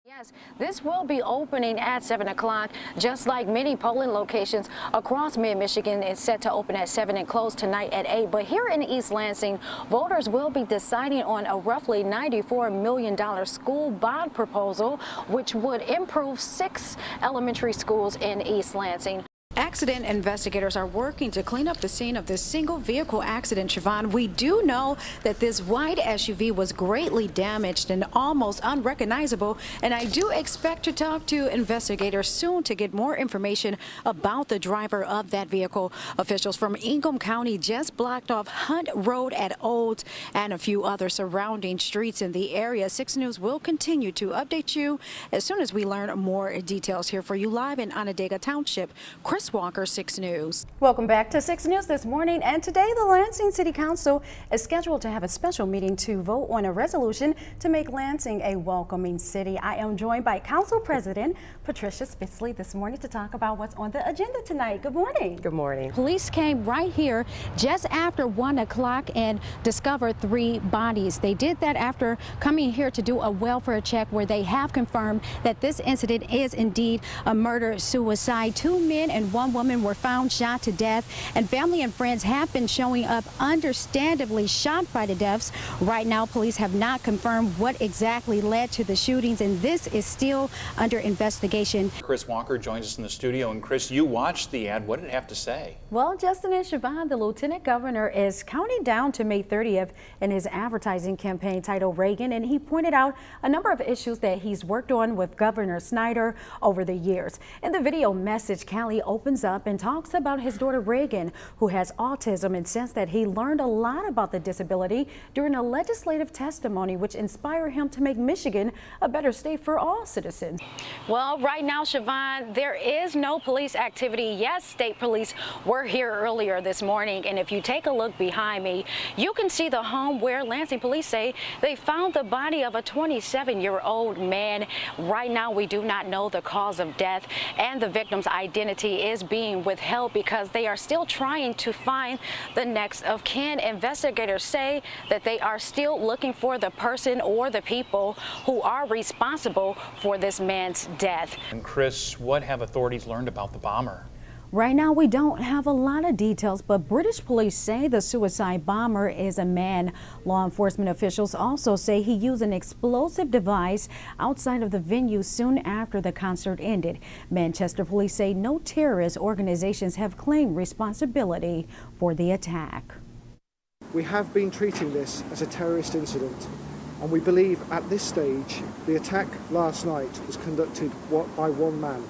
Yes, this will be opening at 7 o'clock, just like many polling locations across mid-Michigan. It's set to open at 7 and close tonight at 8. But here in East Lansing, voters will be deciding on a roughly $94 million school bond proposal, which would improve 6 elementary schools in East Lansing. Accident investigators are working to clean up the scene of this single vehicle accident, Siobhan. We do know that this white SUV was greatly damaged and almost unrecognizable, and I do expect to talk to investigators soon to get more information about the driver of that vehicle. Officials from Ingham County just blocked off Hunt Road at Olds and a few other surrounding streets in the area. 6 News will continue to update you as soon as we learn more details. Here for you live in Onondaga Township, Cryss, 6 News. Welcome back to 6 News this morning, and today the Lansing City Council is scheduled to have a special meeting to vote on a resolution to make Lansing a welcoming city. I am joined by Council President Patricia Spitzley this morning to talk about what's on the agenda tonight. Good morning. Good morning. Police came right here just after 1 o'clock and discovered 3 bodies. They did that after coming here to do a welfare check where they have confirmed that this incident is indeed a murder-suicide. 2 men and 1 woman were found shot to death, and family and friends have been showing up, understandably shocked by the deaths. Right now, police have not confirmed what exactly led to the shootings, and this is still under investigation. Cryss Walker joins us in the studio. And Cryss, you watched the ad. What did it have to say? Well, Justin and Siobhan, the Lieutenant Governor is counting down to May 30th in his advertising campaign titled Reagan, and he pointed out a number of issues that he's worked on with Governor Snyder over the years. In the video message, Callie opens up and talks about his daughter Reagan, who has autism, and says that he learned a lot about the disability during a legislative testimony which inspired him to make Michigan a better state for all citizens. Well, right now, Siobhan, there is no police activity. Yes, state police were here earlier this morning, and if you take a look behind me, you can see the home where Lansing police say they found the body of a 27-year-old man. Right now, we do not know the cause of death, and the victim's identity is being withheld because they are still trying to find the next of kin. Investigators say that they are still looking for the person or the people who are responsible for this man's death. And Cryss, what have authorities learned about the bomber? Right now, we don't have a lot of details, but British police say the suicide bomber is a man. Law enforcement officials also say he used an explosive device outside of the venue soon after the concert ended. Manchester police say no terrorist organizations have claimed responsibility for the attack. We have been treating this as a terrorist incident, and we believe at this stage the attack last night was conducted by one man.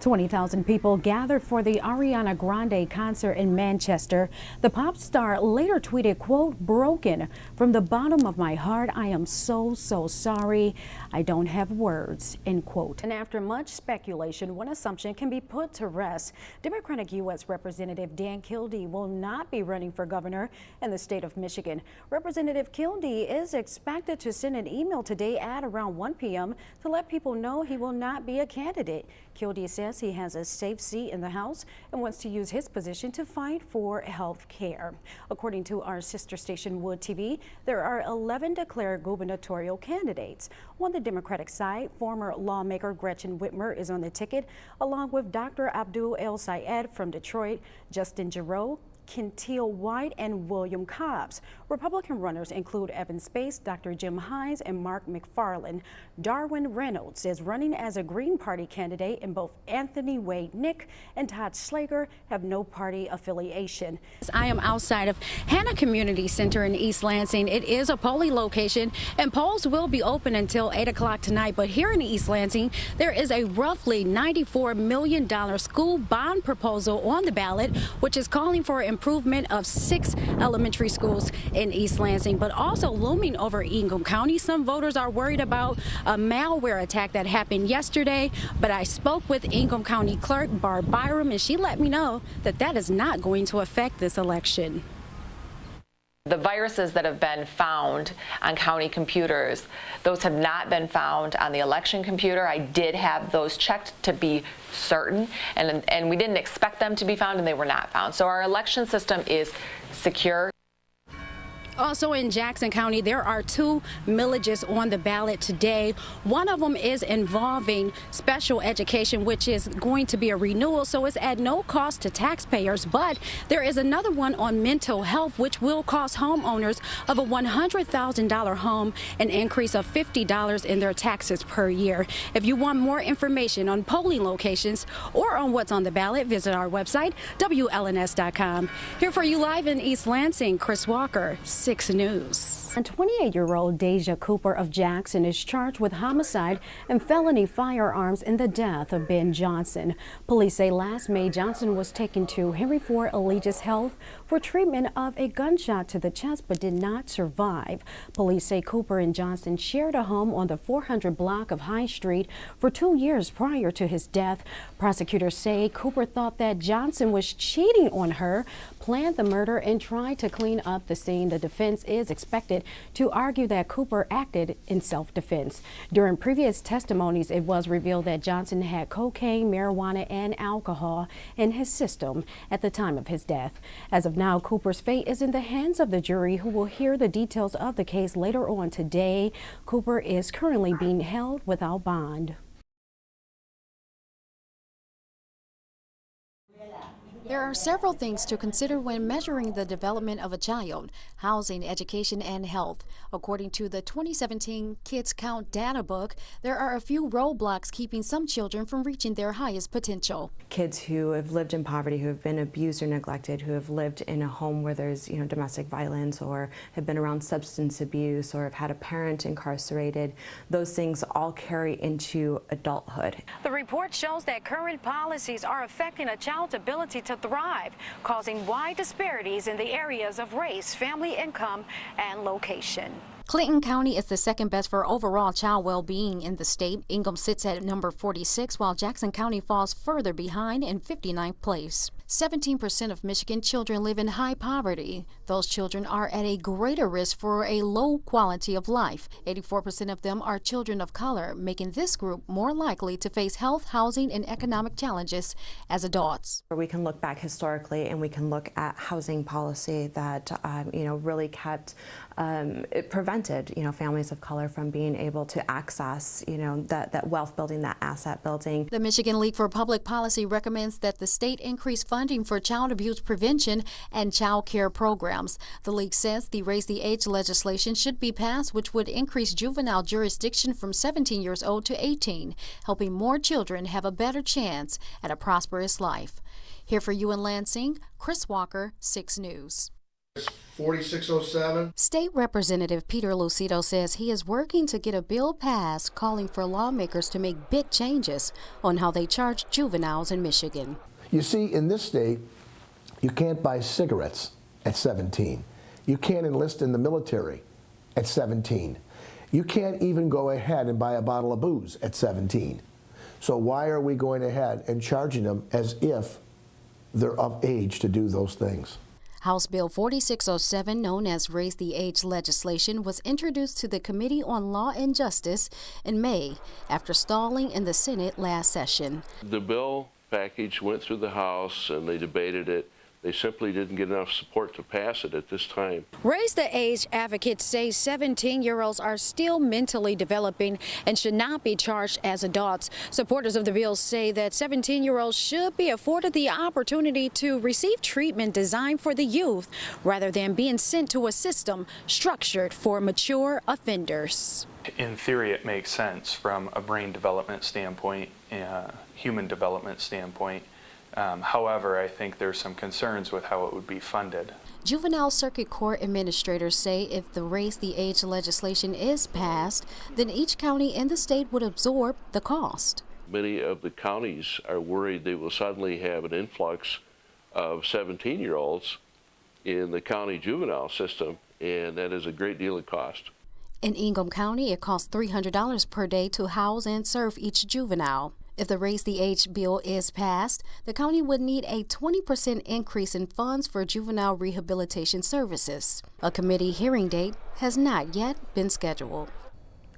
20,000 people gathered for the Ariana Grande concert in Manchester. The pop star later tweeted, quote, "Broken from the bottom of my heart. I am so sorry. I don't have words," end quote. And after much speculation, one assumption can be put to rest. Democratic U.S. Representative Dan Kildee will not be running for governor in the state of Michigan. Representative Kildee is expected to send an email today at around 1 p.m. to let people know he will not be a candidate. Kildee says he has a safe seat in the House and wants to use his position to fight for health care. According to our sister station Wood TV, there are 11 declared gubernatorial candidates. On the Democratic side, former lawmaker Gretchen Whitmer is on the ticket, along with Dr. Abdul El Sayed from Detroit, Justin Giroux, Kentil White, and William Cobbs. Republican runners include Evan Space, Dr. Jim Hines, and Mark McFarland. Darwin Reynolds is running as a Green Party candidate, and both Anthony Wade Nick and Todd Schlager have no party affiliation. I am outside of Hannah Community Center in East Lansing. It is a polling location, and polls will be open until 8 o'clock tonight. But here in East Lansing, there is a roughly $94 million school bond proposal on the ballot, which is calling for improvement of 6 elementary schools in East Lansing. But also looming over Ingham County, some voters are worried about a malware attack that happened yesterday. But I spoke with Ingham County Clerk Barb Byram, and she let me know that that is not going to affect this election. The viruses that have been found on county computers, those have not been found on the election computer. I did have those checked to be certain, and we didn't expect them to be found, and they were not found. So our election system is secure. Also in Jackson County, there are 2 millages on the ballot today. One of them is involving special education, which is going to be a renewal, so it's at no cost to taxpayers. But there is another one on mental health, which will cost homeowners of a $100,000 home an increase of $50 in their taxes per year. If you want more information on polling locations or on what's on the ballot, visit our website, WLNS.com. Here for you live in East Lansing, Cryss Walker, 6 News. And 28-year-old Deja Cooper of Jackson is charged with homicide and felony firearms in the death of Ben Johnson. Police say last May, Johnson was taken to Henry Ford Allegis Health for treatment of a gunshot to the chest but did not survive. Police say Cooper and Johnson shared a home on the 400 block of High Street for 2 years prior to his death. Prosecutors say Cooper thought that Johnson was cheating on her, planned the murder, and tried to clean up the scene. The defense is expected to argue that Cooper acted in self-defense. During previous testimonies, it was revealed that Johnson had cocaine, marijuana, and alcohol in his system at the time of his death. As of now, Cooper's fate is in the hands of the jury, who will hear the details of the case later on today. Cooper is currently being held without bond. There are several things to consider when measuring the development of a child: housing, education, and health. According to the 2017 Kids Count data book, there are a few roadblocks keeping some children from reaching their highest potential. Kids who have lived in poverty, who have been abused or neglected, who have lived in a home where there's domestic violence, or have been around substance abuse, or have had a parent incarcerated, those things all carry into adulthood. The report shows that current policies are affecting a child's ability to thrive, causing wide disparities in the areas of race, family income, and location. Clinton County is the second best for overall child well-being in the state. Ingham sits at number 46, while Jackson County falls further behind in 59th place. 17% of Michigan children live in high poverty. Those children are at a greater risk for a low quality of life. 84% of them are children of color, making this group more likely to face health, housing, and economic challenges as adults. We can look back historically, and we can look at housing policy that really kept it prevented families of color from being able to access that wealth building, that asset building. The Michigan League for Public Policy recommends that the state increase funding for child abuse prevention and child care programs. The league says the Raise the Age legislation should be passed, which would increase juvenile jurisdiction from 17 years old to 18, helping more children have a better chance at a prosperous life. Here for you in Lansing, Cryss Walker, 6 News. 4607. State Representative Peter Lucido says he is working to get a bill passed calling for lawmakers to make big changes on how they charge juveniles in Michigan. You see, in this state, you can't buy cigarettes at 17. You can't enlist in the military at 17. You can't even go ahead and buy a bottle of booze at 17. So why are we going ahead and charging them as if they're of age to do those things? House Bill 4607, known as Raise the Age legislation, was introduced to the Committee on Law and Justice in May after stalling in the Senate last session. The bill package went through the House and they debated it. They simply didn't get enough support to pass it at this time. Raise the Age advocates say 17-year-olds are still mentally developing and should not be charged as adults. Supporters of the bill say that 17-year-olds should be afforded the opportunity to receive treatment designed for the youth rather than being sent to a system structured for mature offenders. In theory, it makes sense from a brain development standpoint, human development standpoint. However, I think there's some concerns with how it would be funded. Juvenile Circuit Court administrators say if the Raise the Age legislation is passed, then each county in the state would absorb the cost. Many of the counties are worried they will suddenly have an influx of 17-year-olds in the county juvenile system, and that is a great deal of cost. In Ingham County, it costs $300 per day to house and serve each juvenile. If the Raise the Age bill is passed, the county would need a 20% increase in funds for juvenile rehabilitation services. A committee hearing date has not yet been scheduled.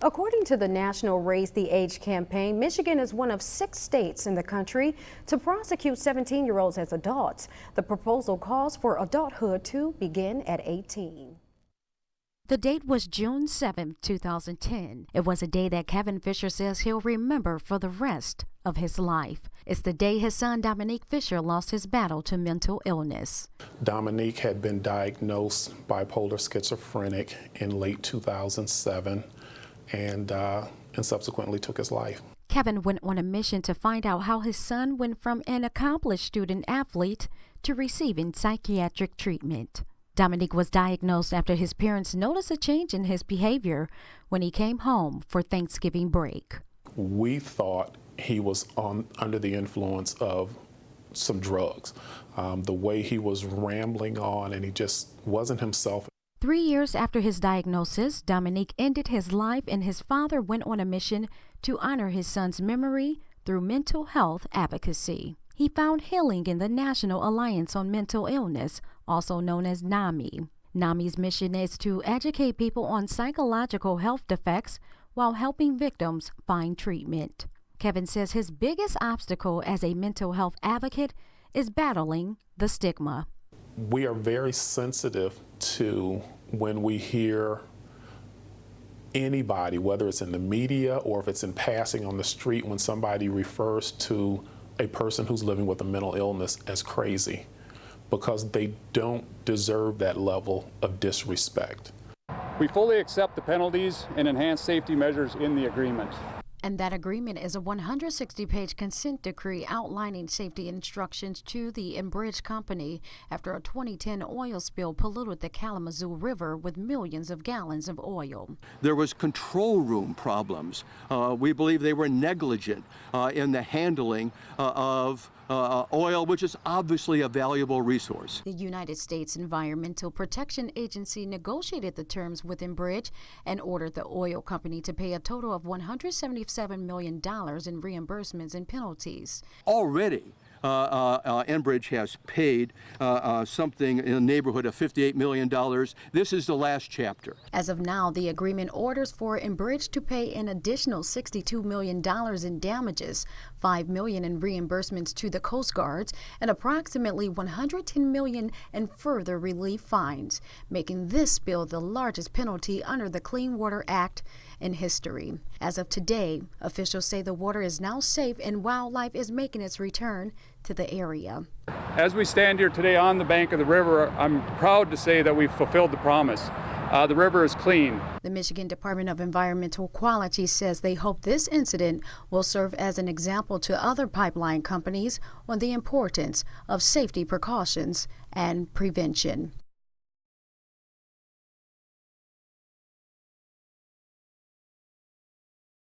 According to the National Raise the Age campaign, Michigan is one of 6 states in the country to prosecute 17-year-olds as adults. The proposal calls for adulthood to begin at 18. The date was June 7, 2010. It was a day that Kevin Fisher says he'll remember for the rest of his life. It's the day his son Dominique Fisher lost his battle to mental illness. Dominique had been diagnosed bipolar schizophrenic in late 2007 and subsequently took his life. Kevin went on a mission to find out how his son went from an accomplished student athlete to receiving psychiatric treatment. Dominique was diagnosed after his parents noticed a change in his behavior when he came home for Thanksgiving break. We thought he was under the influence of some drugs. The way he was rambling on, and he just wasn't himself. 3 years after his diagnosis, Dominique ended his life, and his father went on a mission to honor his son's memory through mental health advocacy. He found healing in the National Alliance on Mental Illness, also known as NAMI. NAMI's mission is to educate people on psychological health defects while helping victims find treatment. Kevin says his biggest obstacle as a mental health advocate is battling the stigma. We are very sensitive to when we hear anybody, whether it's in the media or if it's in passing on the street, when somebody refers to a person who's living with a mental illness as crazy, because they don't deserve that level of disrespect. We fully accept the penalties and enhanced safety measures in the agreement. And that agreement is a 160-page consent decree outlining safety instructions to the Enbridge company after a 2010 oil spill polluted the Kalamazoo River with millions of gallons of oil. There was control room problems. We believe they were negligent in the handling of oil, which is obviously a valuable resource. The United States Environmental Protection Agency negotiated the terms with Enbridge and ordered the oil company to pay a total of $177 million in reimbursements and penalties. Already, Enbridge has paid something in the neighborhood of $58 million. This is the last chapter. As of now, the agreement orders for Enbridge to pay an additional $62 million in damages, $5 million in reimbursements to the Coast Guards, and approximately $110 million in further relief fines, making this spill the largest penalty under the Clean Water Act in history. As of today, officials say the water is now safe and wildlife is making its return to the area. As we stand here today on the bank of the river, I'm proud to say that we've fulfilled the promise. The river is clean. The Michigan Department of Environmental Quality says they hope this incident will serve as an example to other pipeline companies on the importance of safety precautions and prevention.